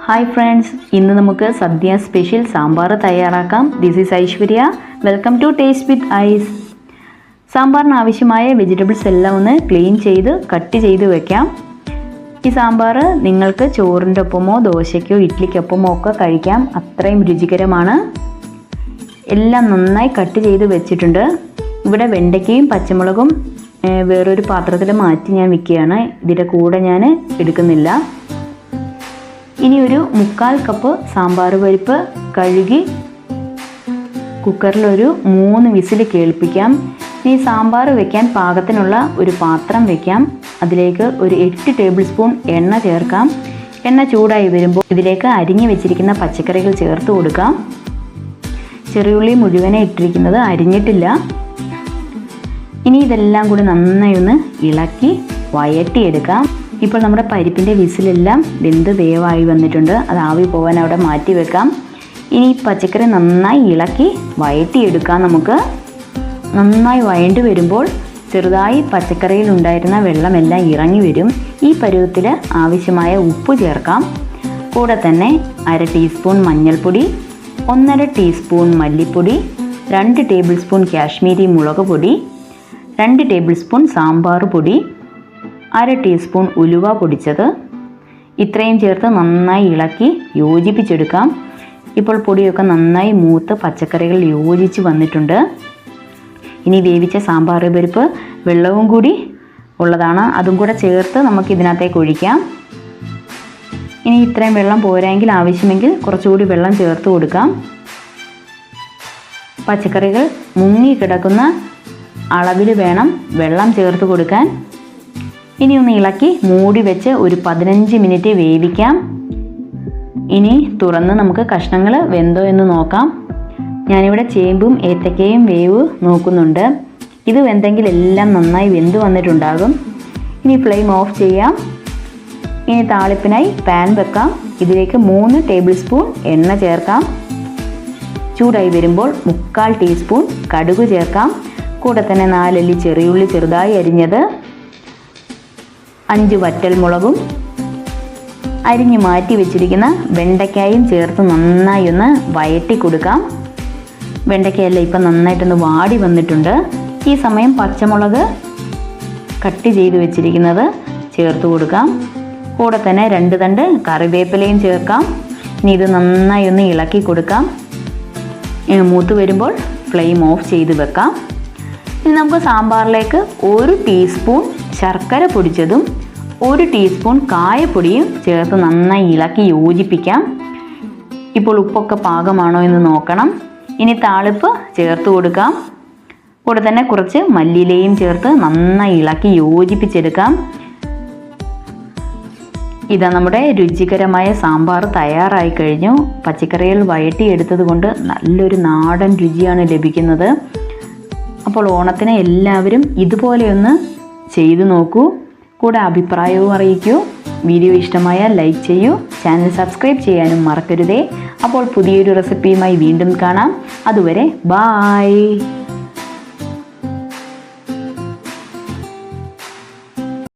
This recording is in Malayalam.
ഹായ് ഫ്രണ്ട്സ്, ഇന്ന് നമുക്ക് സദ്യ സ്പെഷ്യൽ സാമ്പാർ തയ്യാറാക്കാം. This is Aishwarya. Welcome to Taste with Ice. സാമ്പാറിന് ആവശ്യമായ വെജിറ്റബിൾസ് എല്ലാം ഒന്ന് ക്ലീൻ ചെയ്ത് കട്ട് ചെയ്ത് വെക്കാം. ഈ സാമ്പാർ നിങ്ങൾക്ക് ചോറിൻ്റെ ഒപ്പമോ ദോശയ്ക്കോ ഇഡ്ഡലിക്കൊപ്പമോ ഒക്കെ കഴിക്കാം. അത്രയും രുചികരമാണ്. എല്ലാം നന്നായി കട്ട് ചെയ്ത് വെച്ചിട്ടുണ്ട്. ഇവിടെ വെണ്ടയ്ക്കയും പച്ചമുളകും വേറൊരു പാത്രത്തിൽ മാറ്റി ഞാൻ വെക്കുകയാണ്. ഇതിൻ്റെ കൂടെ ഞാൻ എടുക്കുന്നില്ല. ഇനി ഒരു 1/4 കപ്പ് സാമ്പാർ പരിപ്പ് കഴുകി കുക്കറിലൊരു 3 വിസിൽ കേൾപ്പിക്കാം. ഇനി സാമ്പാർ വെക്കാൻ പാകത്തിനുള്ള ഒരു പാത്രം വെക്കാം. അതിലേക്ക് ഒരു 8 ടേബിൾ സ്പൂൺ എണ്ണ ചേർക്കാം. എണ്ണ ചൂടായി വരുമ്പോൾ ഇതിലേക്ക് അരിഞ്ഞു വെച്ചിരിക്കുന്ന പച്ചക്കറികൾ ചേർത്ത് കൊടുക്കാം. ചെറിയുള്ളി മുഴുവനെ ഇട്ടിരിക്കുന്നത്, അരിഞ്ഞിട്ടില്ല. ഇനി ഇതെല്ലാം കൂടി നന്നായി ഒന്ന് ഇളക്കി വഴറ്റിയെടുക്കാം. ഇപ്പോൾ നമ്മുടെ പരിപ്പിൻ്റെ വിസിലെല്ലാം വെന്ത് വേവായി വന്നിട്ടുണ്ട്. അത് ആവി പോകാൻ അവിടെ മാറ്റി വെക്കാം. ഇനി പച്ചക്കറി നന്നായി ഇളക്കി വഴറ്റിയെടുക്കാം. നമുക്ക് നന്നായി വഴണ്ടി വരുമ്പോൾ ചെറുതായി പച്ചക്കറിയിൽ ഉണ്ടായിരുന്ന വെള്ളമെല്ലാം ഇറങ്ങി വരും. ഈ പരുവത്തിൽ ആവശ്യമായ ഉപ്പ് ചേർക്കാം. കൂടെ തന്നെ 1/2 ടീസ്പൂൺ മഞ്ഞൾപ്പൊടി, 1/2 ടീസ്പൂൺ മല്ലിപ്പൊടി, 2 ടേബിൾ സ്പൂൺ കാശ്മീരി മുളക് പൊടി, 2 ടേബിൾ സ്പൂൺ സാമ്പാർ പൊടി, 1/2 ടീസ്പൂൺ ഉലുവ പൊടിച്ചത്, ഇത്രയും ചേർത്ത് നന്നായി ഇളക്കി യോജിപ്പിച്ചെടുക്കാം. ഇപ്പോൾ പൊടിയൊക്കെ നന്നായി മൂത്ത് പച്ചക്കറികൾ യോജിച്ച് വന്നിട്ടുണ്ട്. ഇനി വേവിച്ച സാമ്പാർ പരിപ്പ് വെള്ളവും കൂടി ഉള്ളതാണ്. അതും കൂടെ ചേർത്ത് നമുക്ക് ഇതിനകത്തേക്ക് ഒഴിക്കാം. ഇനി ഇത്രയും വെള്ളം പോരായെങ്കിൽ ആവശ്യമെങ്കിൽ കുറച്ചുകൂടി വെള്ളം ചേർത്ത് കൊടുക്കാം. പച്ചക്കറികൾ മുങ്ങി കിടക്കുന്ന അളവിൽ വേണം വെള്ളം ചേർത്ത് കൊടുക്കാൻ. ഇനി ഒന്ന് ഇളക്കി മൂടി വെച്ച് ഒരു 15 മിനിറ്റ് വേവിക്കാം. ഇനി തുറന്ന് നമുക്ക് കഷ്ണങ്ങൾ വെന്തോ എന്ന് നോക്കാം. ഞാനിവിടെ ചേമ്പും ഏത്തക്കയും വേവ് നോക്കുന്നുണ്ട്. ഇത് വെന്തെങ്കിൽ എല്ലാം നന്നായി വെന്ത് വന്നിട്ടുണ്ടാകും. ഇനി ഫ്ലെയിം ഓഫ് ചെയ്യാം. ഇനി താളിപ്പിനായി പാൻ വെക്കാം. ഇതിലേക്ക് 3 ടേബിൾ സ്പൂൺ എണ്ണ ചേർക്കാം. ചൂടായി വരുമ്പോൾ 1/4 ടീസ്പൂൺ കടുക് ചേർക്കാം. കൂടെ തന്നെ 4 അല്ലി ചെറിയുള്ളി ചെറുതായി അരിഞ്ഞത്, 5 വറ്റൽമുളകും അരിഞ്ഞ് മാറ്റി വെച്ചിരിക്കുന്ന വെണ്ടയ്ക്കായും ചേർത്ത് നന്നായി ഒന്ന് വഴറ്റി കൊടുക്കാം. വെണ്ടയ്ക്കയെല്ലാം ഇപ്പം നന്നായിട്ടൊന്ന് വാടി വന്നിട്ടുണ്ട്. ഈ സമയം പച്ചമുളക് കട്ട് ചെയ്ത് വെച്ചിരിക്കുന്നത് ചേർത്ത് കൊടുക്കാം. കൂടെ തന്നെ 2 തണ്ട് കറിവേപ്പിലയും ചേർക്കാം. ഇനി ഇത് നന്നായി ഒന്ന് ഇളക്കി കൊടുക്കാം. മൂത്ത് വരുമ്പോൾ ഫ്ലെയിം ഓഫ് ചെയ്ത് വെക്കാം. ഇനി നമുക്ക് സാമ്പാറിലേക്ക് 1 ടീസ്പൂൺ ശർക്കര പൊടിച്ചതും 1 ടീസ്പൂൺ കായപ്പൊടിയും ചേർത്ത് നന്നായി ഇളക്കി യോജിപ്പിക്കാം. ഇപ്പോൾ ഉപ്പൊക്കെ പാകമാണോ എന്ന് നോക്കണം. ഇനി താളിപ്പ് ചേർത്ത് കൊടുക്കാം. കൂടെ തന്നെ കുറച്ച് മല്ലിയിലയും ചേർത്ത് നന്നായി ഇളക്കി യോജിപ്പിച്ചെടുക്കാം. ഇതാ നമ്മുടെ രുചികരമായ സാമ്പാർ തയ്യാറായി കഴിഞ്ഞു. പച്ചക്കറികൾ വഴറ്റിയെടുത്തത് കൊണ്ട് നല്ലൊരു നാടൻ രുചിയാണ് ലഭിക്കുന്നത്. അപ്പോൾ ഓണത്തിന് എല്ലാവരും ഇതുപോലെയൊന്ന് ചെയ്തു നോക്കൂ. കൂടെ അഭിപ്രായവും അറിയിക്കൂ. വീഡിയോ ഇഷ്ടമായാൽ ലൈക്ക് ചെയ്യൂ. ചാനൽ സബ്സ്ക്രൈബ് ചെയ്യാനും മറക്കരുതേ. അപ്പോൾ പുതിയൊരു റെസിപ്പിയുമായി വീണ്ടും കാണാം. അതുവരെ ബായ്.